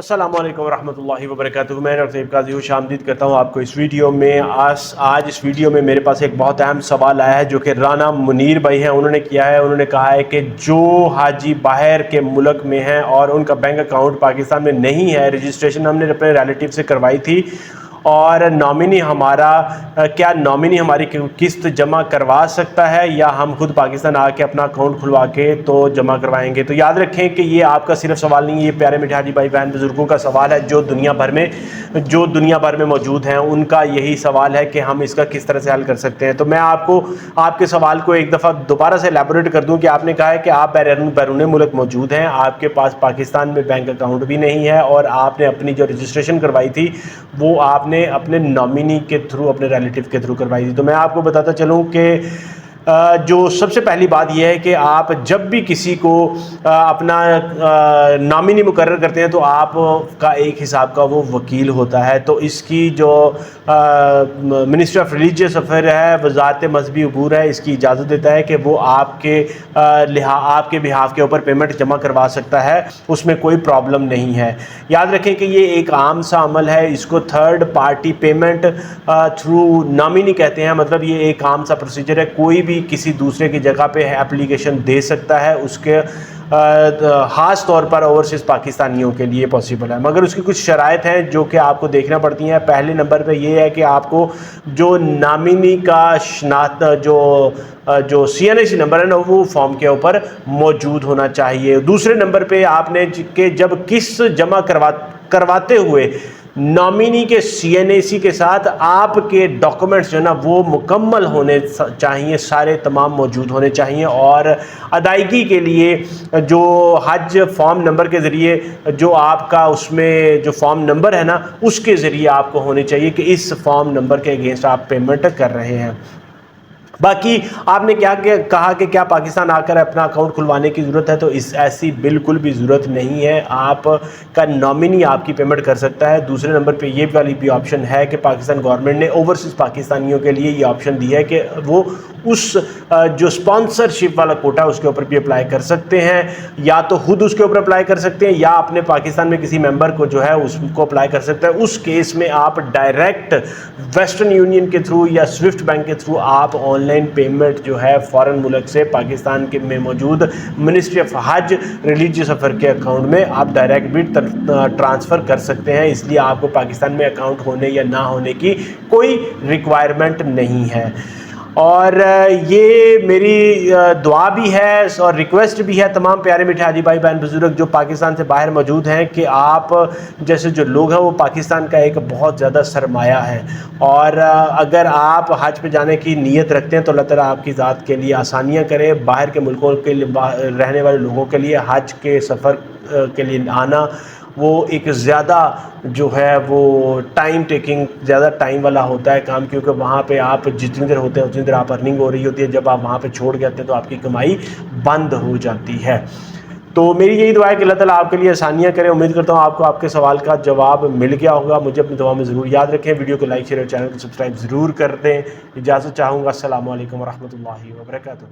السلام علیکم ورحمۃ اللہ وبرکاتہ۔ میں ڈاکٹر طیب قاضی خوش آمدید کرتا ہوں آپ کو اس ویڈیو میں۔ آج اس ویڈیو میں میرے پاس ایک بہت اہم سوال آیا ہے جو کہ رانا منیر بھائی ہیں انہوں نے کیا ہے۔ انہوں نے کہا ہے کہ جو حاجی باہر کے ملک میں ہیں اور ان کا بینک اکاؤنٹ پاکستان میں نہیں ہے، رجسٹریشن ہم نے اپنے ریلیٹیو سے کروائی تھی، اور نامنی ہماری قسط جمع کروا سکتا ہے یا ہم خود پاکستان آ کے اپنا اکاؤنٹ کھلوا کے تو جمع کروائیں گے؟ تو یاد رکھیں کہ یہ آپ کا صرف سوال نہیں ہے، یہ پیارے میٹھے حاجی بھائی بہن بزرگوں کا سوال ہے جو دنیا بھر میں موجود ہیں، ان کا یہی سوال ہے کہ ہم اس کا کس طرح سے حل کر سکتے ہیں۔ تو میں آپ کے سوال کو ایک دفعہ دوبارہ سے ایلیبوریٹ کر دوں کہ آپ نے کہا ہے کہ آپ بیرون ملک موجود ہیں، آپ کے پاس پاکستان میں بینک اکاؤنٹ بھی نہیں ہے، اور آپ نے اپنی جو رجسٹریشن کروائی تھی وہ آپ نے اپنے نامنی کے تھرو، اپنے ریلیٹیو کے تھرو کروائی تھی۔ تو میں آپ کو بتاتا چلوں کہ جو سب سے پہلی بات یہ ہے کہ آپ جب بھی کسی کو اپنا نامنی مقرر کرتے ہیں تو آپ کا ایک حساب کا وہ وکیل ہوتا ہے۔ تو اس کی جو منسٹری آف ریلیجیس افیئر ہے، وزارت مذہبی امور ہے، اس کی اجازت دیتا ہے کہ وہ آپ کے بہاف کے اوپر پیمنٹ جمع کروا سکتا ہے، اس میں کوئی پرابلم نہیں ہے۔ یاد رکھیں کہ یہ ایک عام سا عمل ہے، اس کو third party payment through nominee کہتے ہیں۔ مطلب یہ ایک عام سا پروسیجر ہے، کوئی بھی کسی دوسرے کی جگہ پہ اپلیکیشن دے سکتا ہے، اس کے خاص طور پر اوورسیز پاکستانیوں کے لیے پاسبل ہے، مگر اس کی کچھ شرائط ہیں جو کہ آپ کو دیکھنا پڑتی ہیں۔ پہلے نمبر پہ یہ ہے کہ آپ کو جو نامنی کا جو CNAC نمبر ہے نا، وہ فارم کے اوپر موجود ہونا چاہیے۔ دوسرے نمبر پہ آپ نے کہ جب قسط جمع کرواتے ہوئے نامنی کے CNAC کے ساتھ آپ کے ڈاکومنٹس جو ہے نا وہ مکمل ہونے چاہیے، سارے تمام موجود ہونے چاہیے، اور ادائیگی کے لیے جو حج فارم نمبر کے ذریعے جو آپ کا اس میں جو فارم نمبر ہے نا اس کے ذریعے آپ کو ہونے چاہیے کہ اس فارم نمبر کے اگینسٹ آپ پیمنٹ کر رہے ہیں۔ باقی آپ نے کیا کہا کہ کیا پاکستان آ کر اپنا اکاؤنٹ کھلوانے کی ضرورت ہے؟ تو ایسی بالکل بھی ضرورت نہیں ہے، آپ کا نامنی آپ کی پیمنٹ کر سکتا ہے۔ دوسرے نمبر پہ یہ والی بھی آپشن ہے کہ پاکستان گورنمنٹ نے اوورسیز پاکستانیوں کے لیے یہ آپشن دی ہے کہ وہ اس جو اسپانسرشپ والا کوٹا اس کے اوپر بھی اپلائی کر سکتے ہیں، یا تو خود اس کے اوپر اپلائی کر سکتے ہیں یا اپنے پاکستان میں کسی ممبر کو جو ہے اس کو اپلائی کر سکتے ہیں۔ اس کیس میں آپ ڈائریکٹ ویسٹرن یونین کے تھرو یا سوئفٹ بینک کے تھرو آپ آن لائن پیمنٹ جو ہے فارن ملک سے پاکستان کے میں موجود ministry of Hajj religious affair کے اکاؤنٹ میں آپ ڈائریکٹ بھی ٹرانسفر کر سکتے ہیں۔ اس لیے آپ کو پاکستان میں اکاؤنٹ ہونے یا نہ ہونے کی کوئی ریکوائرمنٹ نہیں ہے۔ اور یہ میری دعا بھی ہے اور ریکویسٹ بھی ہے تمام پیارے میٹھے حاجی بھائی بہن بزرگ جو پاکستان سے باہر موجود ہیں کہ آپ جیسے جو لوگ ہیں وہ پاکستان کا ایک بہت زیادہ سرمایہ ہے، اور اگر آپ حج پہ جانے کی نیت رکھتے ہیں تو اللہ تعالیٰ آپ کی ذات کے لیے آسانیاں کرے۔ باہر کے ملکوں کے لیے رہنے والے لوگوں کے لیے حج کے سفر کے لیے آنا وہ ایک زیادہ جو ہے وہ ٹائم ٹیکنگ، زیادہ ٹائم والا ہوتا ہے کام، کیونکہ وہاں پہ آپ جتنی دیر ہوتے ہیں اتنی دیر آپ ارننگ ہو رہی ہوتی ہے، جب آپ وہاں پہ چھوڑ کے آتے ہیں تو آپ کی کمائی بند ہو جاتی ہے۔ تو میری یہی دعا ہے کہ اللہ تعالیٰ آپ کے لیے آسانیاں کرے۔ امید کرتا ہوں آپ کو آپ کے سوال کا جواب مل گیا ہوگا۔ مجھے اپنی دعا میں ضرور یاد رکھیں، ویڈیو کو لائک شیئر اور چینل کو سبسکرائب ضرور کر دیں۔ اجازت چاہوں گا، السلام علیکم ورحمۃ اللہ وبرکاتہ۔